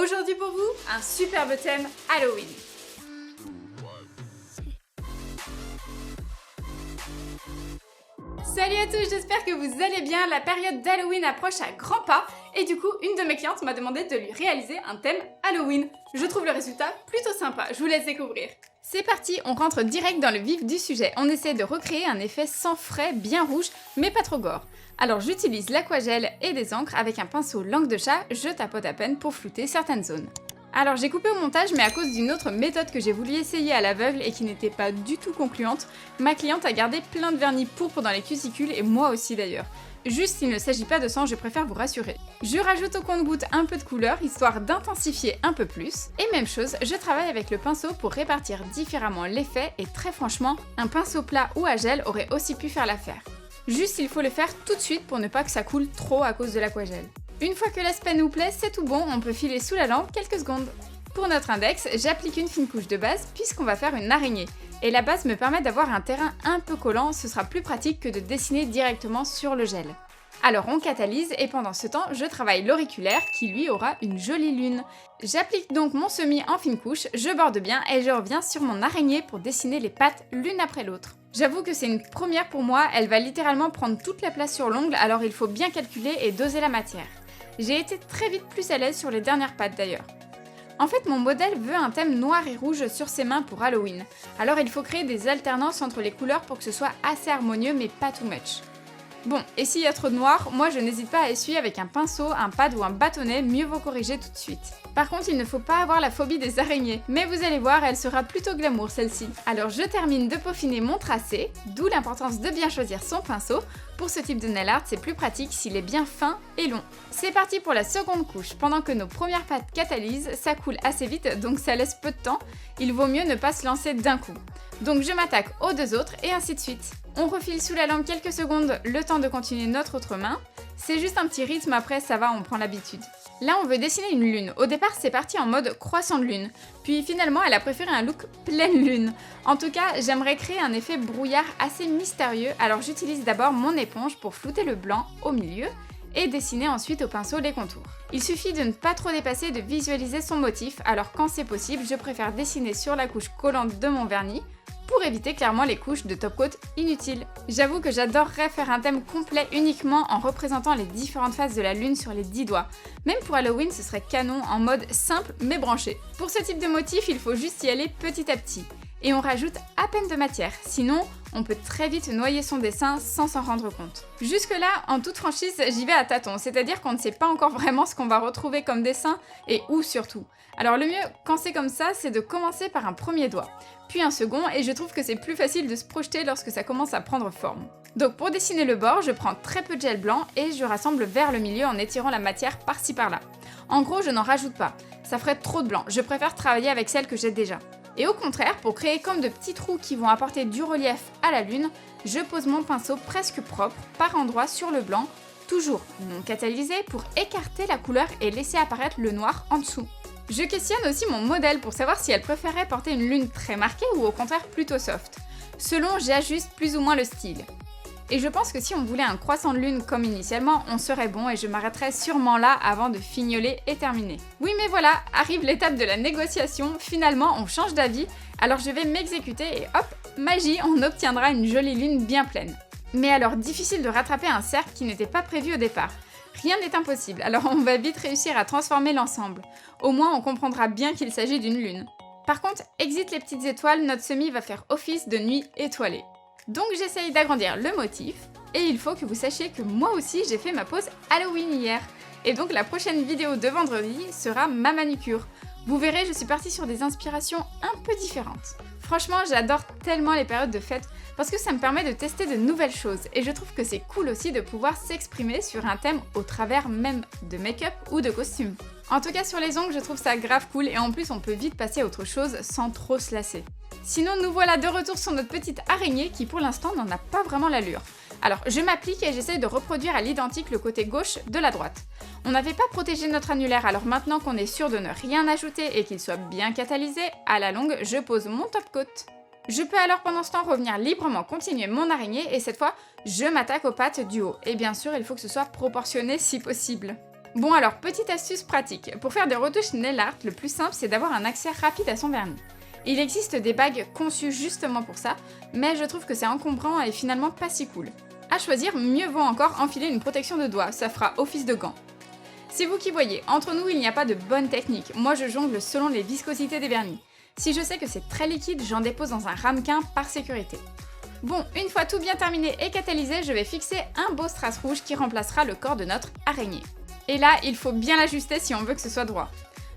Aujourd'hui pour vous, un superbe thème Halloween. Salut à tous, j'espère que vous allez bien. La période d'Halloween approche à grands pas et du coup, une de mes clientes m'a demandé de lui réaliser un thème Halloween. Je trouve le résultat plutôt sympa, je vous laisse découvrir. C'est parti, on rentre direct dans le vif du sujet. On essaie de recréer un effet sans frais, bien rouge, mais pas trop gore. Alors j'utilise l'aquagel et des encres avec un pinceau langue de chat, je tapote à peine pour flouter certaines zones. Alors j'ai coupé au montage, mais à cause d'une autre méthode que j'ai voulu essayer à l'aveugle et qui n'était pas du tout concluante, ma cliente a gardé plein de vernis pourpre dans les cusicules et moi aussi d'ailleurs. Juste s'il ne s'agit pas de sang, je préfère vous rassurer. Je rajoute au compte-gouttes un peu de couleur, histoire d'intensifier un peu plus. Et même chose, je travaille avec le pinceau pour répartir différemment l'effet et très franchement, un pinceau plat ou à gel aurait aussi pu faire l'affaire. Juste il faut le faire tout de suite pour ne pas que ça coule trop à cause de l'aquagel. Une fois que l'aspect nous plaît, c'est tout bon, on peut filer sous la lampe quelques secondes. Pour notre index, j'applique une fine couche de base puisqu'on va faire une araignée. Et la base me permet d'avoir un terrain un peu collant, ce sera plus pratique que de dessiner directement sur le gel. Alors on catalyse et pendant ce temps, je travaille l'auriculaire qui lui aura une jolie lune. J'applique donc mon semis en fine couche, je borde bien et je reviens sur mon araignée pour dessiner les pattes l'une après l'autre. J'avoue que c'est une première pour moi, elle va littéralement prendre toute la place sur l'ongle, alors il faut bien calculer et doser la matière. J'ai été très vite plus à l'aise sur les dernières pattes d'ailleurs. En fait, mon modèle veut un thème noir et rouge sur ses mains pour Halloween, alors il faut créer des alternances entre les couleurs pour que ce soit assez harmonieux mais pas too much. Bon, et s'il y a trop de noir, moi je n'hésite pas à essuyer avec un pinceau, un pad ou un bâtonnet, mieux vaut corriger tout de suite. Par contre, il ne faut pas avoir la phobie des araignées, mais vous allez voir, elle sera plutôt glamour celle-ci. Alors je termine de peaufiner mon tracé, d'où l'importance de bien choisir son pinceau. Pour ce type de nail art, c'est plus pratique s'il est bien fin et long. C'est parti pour la seconde couche. Pendant que nos premières pattes catalysent, ça coule assez vite, donc ça laisse peu de temps. Il vaut mieux ne pas se lancer d'un coup. Donc je m'attaque aux deux autres et ainsi de suite. On refile sous la lampe quelques secondes, le temps de continuer notre autre main. C'est juste un petit rythme, après ça va, on prend l'habitude. Là on veut dessiner une lune. Au départ c'est parti en mode croissant de lune. Puis finalement elle a préféré un look pleine lune. En tout cas j'aimerais créer un effet brouillard assez mystérieux, alors j'utilise d'abord mon éponge pour flouter le blanc au milieu et dessiner ensuite au pinceau les contours. Il suffit de ne pas trop dépasser et de visualiser son motif, alors quand c'est possible je préfère dessiner sur la couche collante de mon vernis pour éviter clairement les couches de top coat inutiles. J'avoue que j'adorerais faire un thème complet uniquement en représentant les différentes phases de la lune sur les 10 doigts. Même pour Halloween, ce serait canon en mode simple mais branché. Pour ce type de motif, il faut juste y aller petit à petit. Et on rajoute à peine de matière, sinon on peut très vite noyer son dessin sans s'en rendre compte. Jusque là, en toute franchise, j'y vais à tâtons, c'est-à-dire qu'on ne sait pas encore vraiment ce qu'on va retrouver comme dessin et où surtout. Alors le mieux, quand c'est comme ça, c'est de commencer par un premier doigt, puis un second, et je trouve que c'est plus facile de se projeter lorsque ça commence à prendre forme. Donc pour dessiner le bord, je prends très peu de gel blanc et je rassemble vers le milieu en étirant la matière par-ci par-là. En gros, je n'en rajoute pas, ça ferait trop de blanc, je préfère travailler avec celle que j'ai déjà. Et au contraire, pour créer comme de petits trous qui vont apporter du relief à la lune, je pose mon pinceau presque propre par endroits sur le blanc, toujours non catalysé pour écarter la couleur et laisser apparaître le noir en dessous. Je questionne aussi mon modèle pour savoir si elle préférait porter une lune très marquée ou au contraire plutôt soft. Selon, j'ajuste plus ou moins le style. Et je pense que si on voulait un croissant de lune comme initialement, on serait bon et je m'arrêterais sûrement là avant de fignoler et terminer. Oui mais voilà, arrive l'étape de la négociation, finalement on change d'avis, alors je vais m'exécuter et hop, magie, on obtiendra une jolie lune bien pleine. Mais alors difficile de rattraper un cercle qui n'était pas prévu au départ. Rien n'est impossible, alors on va vite réussir à transformer l'ensemble. Au moins on comprendra bien qu'il s'agit d'une lune. Par contre, exit les petites étoiles, notre semis va faire office de nuit étoilée. Donc j'essaye d'agrandir le motif, et il faut que vous sachiez que moi aussi j'ai fait ma pause Halloween hier. Et donc la prochaine vidéo de vendredi sera ma manucure. Vous verrez, je suis partie sur des inspirations un peu différentes. Franchement, j'adore tellement les périodes de fête parce que ça me permet de tester de nouvelles choses et je trouve que c'est cool aussi de pouvoir s'exprimer sur un thème au travers même de make-up ou de costumes. En tout cas sur les ongles, je trouve ça grave cool et en plus on peut vite passer à autre chose sans trop se lasser. Sinon nous voilà de retour sur notre petite araignée qui pour l'instant n'en a pas vraiment l'allure. Alors je m'applique et j'essaye de reproduire à l'identique le côté gauche de la droite. On n'avait pas protégé notre annulaire, alors maintenant qu'on est sûr de ne rien ajouter et qu'il soit bien catalysé, à la longue je pose mon top coat. Je peux alors pendant ce temps revenir librement continuer mon araignée et cette fois je m'attaque aux pattes du haut. Et bien sûr il faut que ce soit proportionné si possible. Bon alors, petite astuce pratique. Pour faire des retouches nail art, le plus simple c'est d'avoir un accès rapide à son vernis. Il existe des bagues conçues justement pour ça, mais je trouve que c'est encombrant et finalement pas si cool. À choisir, mieux vaut encore enfiler une protection de doigts, ça fera office de gant. C'est vous qui voyez, entre nous il n'y a pas de bonne technique, moi je jongle selon les viscosités des vernis. Si je sais que c'est très liquide, j'en dépose dans un ramequin par sécurité. Bon, une fois tout bien terminé et catalysé, je vais fixer un beau strass rouge qui remplacera le corps de notre araignée. Et là, il faut bien l'ajuster si on veut que ce soit droit.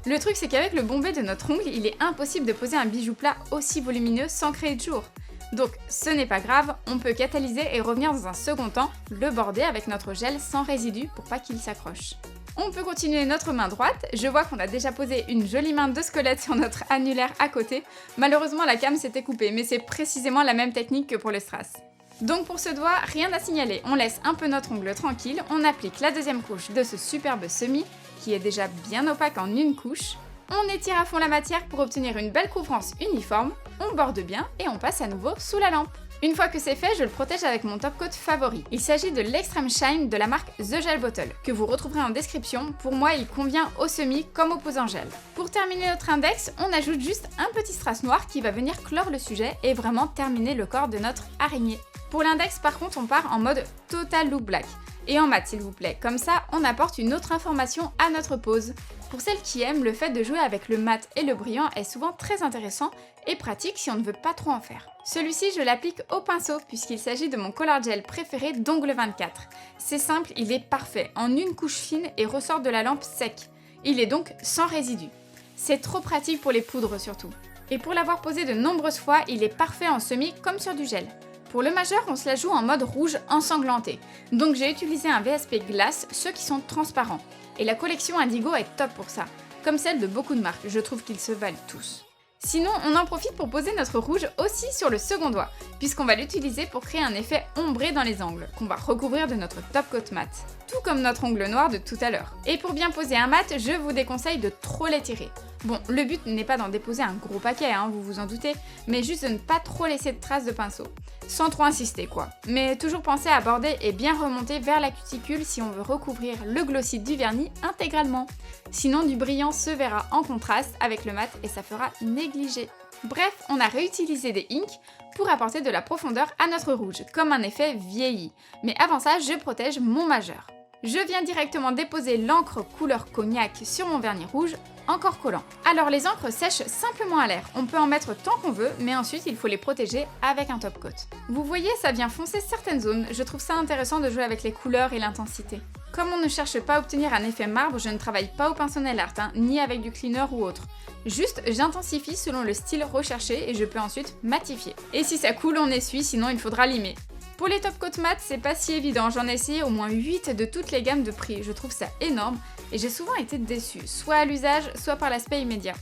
Le truc c'est qu'avec le bombé de notre ongle, il est impossible de poser un bijou plat aussi volumineux sans créer de jour. Donc ce n'est pas grave, on peut catalyser et revenir dans un second temps, le border avec notre gel sans résidus pour pas qu'il s'accroche. On peut continuer notre main droite, je vois qu'on a déjà posé une jolie main de squelette sur notre annulaire à côté. Malheureusement la came s'était coupée, mais c'est précisément la même technique que pour le strass. Donc pour ce doigt, rien à signaler, on laisse un peu notre ongle tranquille, on applique la deuxième couche de ce superbe semis, qui est déjà bien opaque en une couche. On étire à fond la matière pour obtenir une belle couvrance uniforme, on borde bien et on passe à nouveau sous la lampe. Une fois que c'est fait, je le protège avec mon top coat favori. Il s'agit de l'Extreme Shine de la marque The Gel Bottle, que vous retrouverez en description. Pour moi, il convient au semi comme au posant gel. Pour terminer notre index, on ajoute juste un petit strass noir qui va venir clore le sujet et vraiment terminer le corps de notre araignée. Pour l'index, par contre, on part en mode Total Look Black. Et en mat, s'il vous plaît. Comme ça, on apporte une autre information à notre pose. Pour celles qui aiment, le fait de jouer avec le mat et le brillant est souvent très intéressant et pratique si on ne veut pas trop en faire. Celui-ci, je l'applique au pinceau puisqu'il s'agit de mon color gel préféré d'Ongle 24. C'est simple, il est parfait, en une couche fine et ressort de la lampe sec. Il est donc sans résidus. C'est trop pratique pour les poudres surtout. Et pour l'avoir posé de nombreuses fois, il est parfait en semi comme sur du gel. Pour le majeur, on se la joue en mode rouge ensanglanté. Donc j'ai utilisé un VSP glace, ceux qui sont transparents. Et la collection Indigo est top pour ça. Comme celle de beaucoup de marques, je trouve qu'ils se valent tous. Sinon, on en profite pour poser notre rouge aussi sur le second doigt, puisqu'on va l'utiliser pour créer un effet ombré dans les angles, qu'on va recouvrir de notre top coat mat. Tout comme notre ongle noir de tout à l'heure. Et pour bien poser un mat, je vous déconseille de trop l'étirer. Bon, le but n'est pas d'en déposer un gros paquet, vous vous en doutez, mais juste de ne pas trop laisser de traces de pinceau. Sans trop insister quoi. Mais toujours penser à border et bien remonter vers la cuticule si on veut recouvrir le glossy du vernis intégralement. Sinon du brillant se verra en contraste avec le mat et ça fera négliger. Bref, on a réutilisé des inks pour apporter de la profondeur à notre rouge, comme un effet vieilli. Mais avant ça, je protège mon majeur. Je viens directement déposer l'encre couleur cognac sur mon vernis rouge, encore collant. Alors les encres sèchent simplement à l'air, on peut en mettre tant qu'on veut, mais ensuite il faut les protéger avec un top coat. Vous voyez, ça vient foncer certaines zones, je trouve ça intéressant de jouer avec les couleurs et l'intensité. Comme on ne cherche pas à obtenir un effet marbre, je ne travaille pas au pinceau nail art, ni avec du cleaner ou autre. Juste, j'intensifie selon le style recherché et je peux ensuite matifier. Et si ça coule, on essuie, sinon il faudra limer. Pour les top coat mat, c'est pas si évident, j'en ai essayé au moins 8 de toutes les gammes de prix, je trouve ça énorme et j'ai souvent été déçue, soit à l'usage, soit par l'aspect immédiat.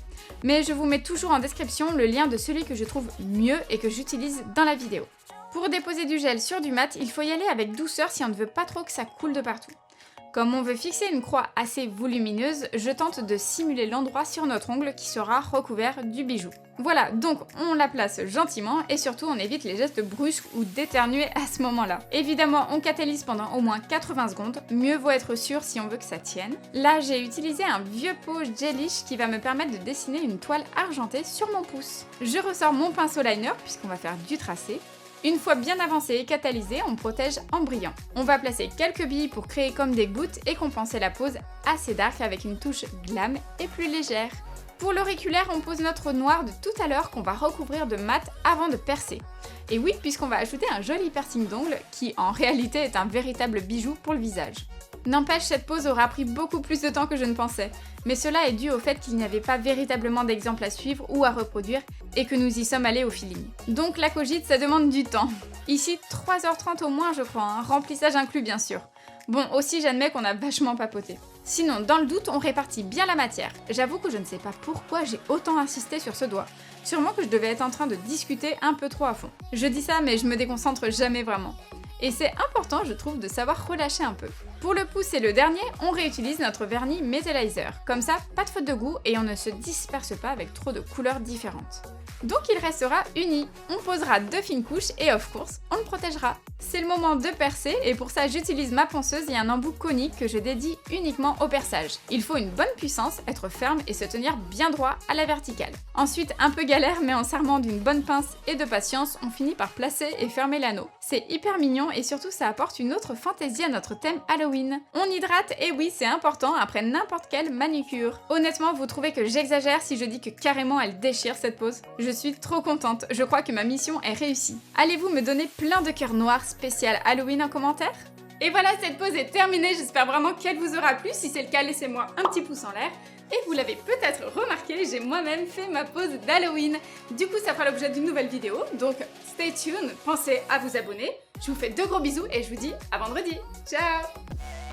Mais je vous mets toujours en description le lien de celui que je trouve mieux et que j'utilise dans la vidéo. Pour déposer du gel sur du mat, il faut y aller avec douceur si on ne veut pas trop que ça coule de partout. Comme on veut fixer une croix assez volumineuse, je tente de simuler l'endroit sur notre ongle qui sera recouvert du bijou. Voilà, donc on la place gentiment et surtout on évite les gestes brusques ou d'éternuer à ce moment-là. Évidemment, on catalyse pendant au moins 80 secondes, mieux vaut être sûr si on veut que ça tienne. Là, j'ai utilisé un vieux pot gelish qui va me permettre de dessiner une toile argentée sur mon pouce. Je ressors mon pinceau liner puisqu'on va faire du tracé. Une fois bien avancé et catalysé, on protège en brillant. On va placer quelques billes pour créer comme des gouttes et compenser la pose assez dark avec une touche glam et plus légère. Pour l'auriculaire, on pose notre noir de tout à l'heure qu'on va recouvrir de mat avant de percer. Et oui, puisqu'on va ajouter un joli piercing d'ongle qui en réalité est un véritable bijou pour le visage. N'empêche, cette pose aura pris beaucoup plus de temps que je ne pensais, mais cela est dû au fait qu'il n'y avait pas véritablement d'exemple à suivre ou à reproduire et que nous y sommes allés au feeling. Donc la cogite, ça demande du temps. Ici, 3h30 au moins je crois, remplissage inclus bien sûr. Bon, aussi j'admets qu'on a vachement papoté. Sinon, dans le doute, on répartit bien la matière. J'avoue que je ne sais pas pourquoi j'ai autant insisté sur ce doigt. Sûrement que je devais être en train de discuter un peu trop à fond. Je dis ça, mais je me déconcentre jamais vraiment. Et c'est important, je trouve, de savoir relâcher un peu. Pour le pouce et le dernier, on réutilise notre vernis Metalizer. Comme ça, pas de faute de goût et on ne se disperse pas avec trop de couleurs différentes. Donc il restera uni. On posera 2 fines couches et of course, on le protégera. C'est le moment de percer et pour ça j'utilise ma ponceuse et un embout conique que je dédie uniquement au perçage. Il faut une bonne puissance, être ferme et se tenir bien droit à la verticale. Ensuite, un peu galère mais en s'armant d'une bonne pince et de patience, on finit par placer et fermer l'anneau. C'est hyper mignon et surtout ça apporte une autre fantaisie à notre thème Halloween. On hydrate et oui c'est important après n'importe quelle manucure. Honnêtement, vous trouvez que j'exagère si je dis que carrément elle déchire cette pose? Je suis trop contente, je crois que ma mission est réussie. Allez-vous me donner plein de cœurs noirs spécial Halloween en commentaire? Et voilà, cette pose est terminée, j'espère vraiment qu'elle vous aura plu. Si c'est le cas, laissez-moi un petit pouce en l'air. Et vous l'avez peut-être remarqué, j'ai moi-même fait ma pose d'Halloween. Du coup, ça fera l'objet d'une nouvelle vidéo, donc stay tuned, pensez à vous abonner. Je vous fais de gros bisous et je vous dis à vendredi. Ciao!